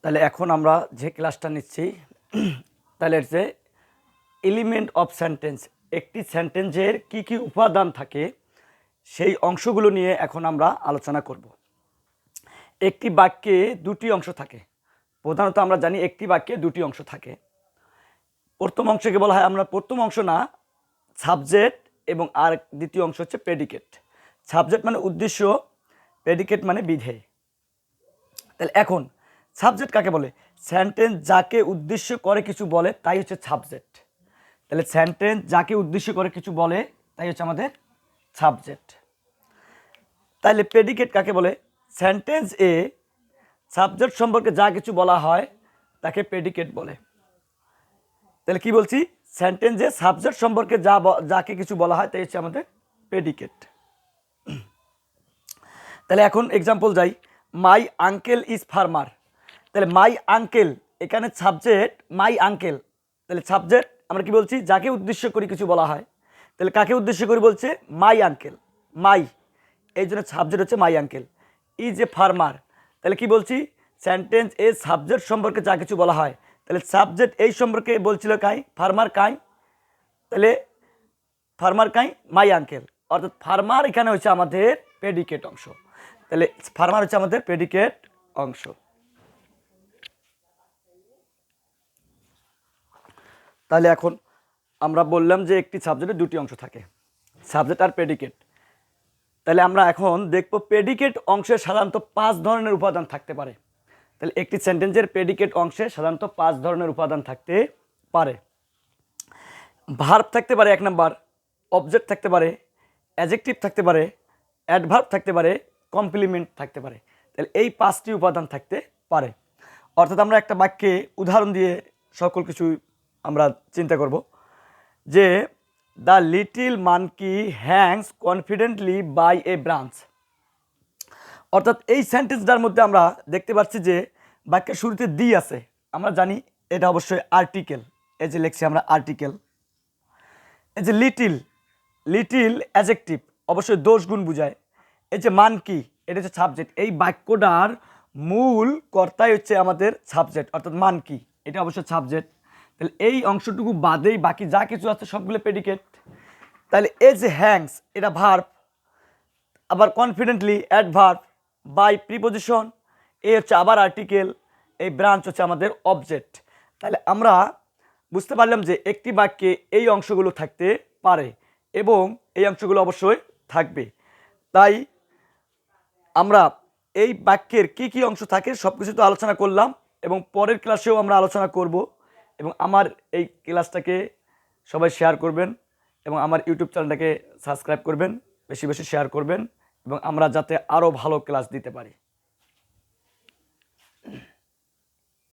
তাহলে এখন আমরা যে ক্লাসটা নিচ্ছি তাহলে হচ্ছে এলিমেন্ট অফ সেন্টেন্স, একটি সেন্টেন্সের কি কি উপাদান থাকে সেই অংশগুলো নিয়ে এখন আমরা আলোচনা করব। একটি বাক্যে দুটি অংশ থাকে, প্রধানত আমরা জানি একটি বাক্যে দুটি অংশ থাকে। প্রথম অংশকে বলা হয়, আমরা প্রথম অংশ না, সাবজেক্ট, এবং আর দ্বিতীয় অংশ হচ্ছে প্রেডিকেট। সাবজেক্ট মানে উদ্দেশ্য, প্রেডিকেট মানে বিধেয়। তাহলে এখন সাবজেক্ট কাকে বলে? সেন্টেন্স যাকে উদ্দেশ্য করে কিছু বলে তাই হচ্ছে সাবজেক্ট। তাহলে সেন্টেন্স যাকে উদ্দেশ্য করে কিছু বলে তাই হচ্ছে আমাদের সাবজেক্ট। তাহলে প্রেডিকেট কাকে বলে? সেন্টেন্স এ সাবজেক্ট সম্পর্কে যা কিছু বলা হয় তাকে প্রেডিকেট বলে। তাহলে কি বলছি? সেন্টেন্সে সাবজেক্ট সম্পর্কে যাকে কিছু বলা হয় তাই হচ্ছে আমাদের প্রেডিকেট। তাহলে এখন এক্সাম্পল যাই, মাই আঙ্কেল ইজ ফার্মার। তাহলে মাই আঙ্কেল, এখানে সাবজেক্ট মাই আঙ্কেল। তাহলে সাবজেক্ট আমরা কি বলছি? যাকে উদ্দেশ্য করে কিছু বলা হয়। তাহলে কাকে উদ্দেশ্য করে বলছে? মাই আঙ্কেল, মাই, এই জন্য সাবজেক্ট হচ্ছে my uncle. Is a farmer, তাহলে কি বলছি? সেন্টেন্স এ সাবজেক্ট সম্পর্কে যা কিছু বলা হয়, তাহলে সাবজেক্ট এই সম্পর্কে বলছিল কাই? ফার্মার কাই, তাহলে ফার্মার কাই মাই আঙ্কেল, অর্থাৎ ফার্মার এখানে হচ্ছে আমাদের প্রেডিকেট অংশ। তাহলে ফার্মার হচ্ছে আমাদের প্রেডিকেট অংশ। তাহলে এখন আমরা বললাম যে একটি সাবজেক্টের দুটি অংশ থাকে, সাবজেক্ট আর প্রেডিকেট। তাহলে আমরা এখন দেখব প্রেডিকেট অংশে সাধারণত 5 ধরনের উপাদান থাকতে পারে। তাহলে একটি সেন্টেন্সের প্রেডিকেট অংশে সাধারণত 5 ধরনের উপাদান থাকতে পারে। ভার্ব থাকতে পারে 1 নাম্বার, অবজেক্ট থাকতে পারে, অ্যাডজেক্টিভ থাকতে পারে, অ্যাডভার্ব থাকতে পারে, কমপ্লিমেন্ট থাকতে পারে। তাহলে এই 5টি উপাদান থাকতে পারে। অর্থাৎ আমরা একটা বাক্যে উদাহরণ দিয়ে সকল কিছু আমরা চিন্তা করব যে the little monkey hangs confidently by a branch. অর্থাৎ এই সেন্টেন্সটার মধ্যে আমরা দেখতে পাচ্ছি যে বাক্যের শুরুতে দি আছে, আমরা জানি এটা অবশ্যই আর্টিকেল। এই যে লিখছি আমরা আর্টিকেল। এই যে লিটিল, লিটিল অ্যাডজেক্টিভ, অবশ্যই দোষ গুণ বোঝায়। এই যে মানকি, এটা হচ্ছে সাবজেক্ট। এই বাক্যটার মূল কর্তাই হচ্ছে আমাদের সাবজেক্ট, অর্থাৎ মানকি, এটা অবশ্যই সাবজেক্ট। তাহলে এই অংশটুকু বাদেই বাকি যা কিছু আছে সবগুলো প্রেডিকেট। তাহলে এই যে হ্যাংস, এটা ভার্ব, আবার কনফিডেন্টলি অ্যাডভার্ব, বাই প্রিপোজিশন, এই হচ্ছে আবার আর্টিকেল, এই ব্রাঞ্চ হচ্ছে আমাদের অবজেক্ট। তাহলে আমরা বুঝতে পারলাম যে একটি বাক্যে এই অংশগুলো থাকতে পারে এবং এই অংশগুলো অবশ্যই থাকবে। তাই আমরা এই বাক্যের কি কি অংশ থাকে সব কিছু তো আলোচনা করলাম এবং পরের ক্লাসেও আমরা আলোচনা করব। এবং আমার এই ক্লাসটাকে সবাই শেয়ার করবেন এবং আমার ইউটিউব চ্যানেলটাকে সাবস্ক্রাইব করবেন, বেশি বেশি শেয়ার করবেন এবং আমরা যাতে আরও ভালো ক্লাস দিতে পারি।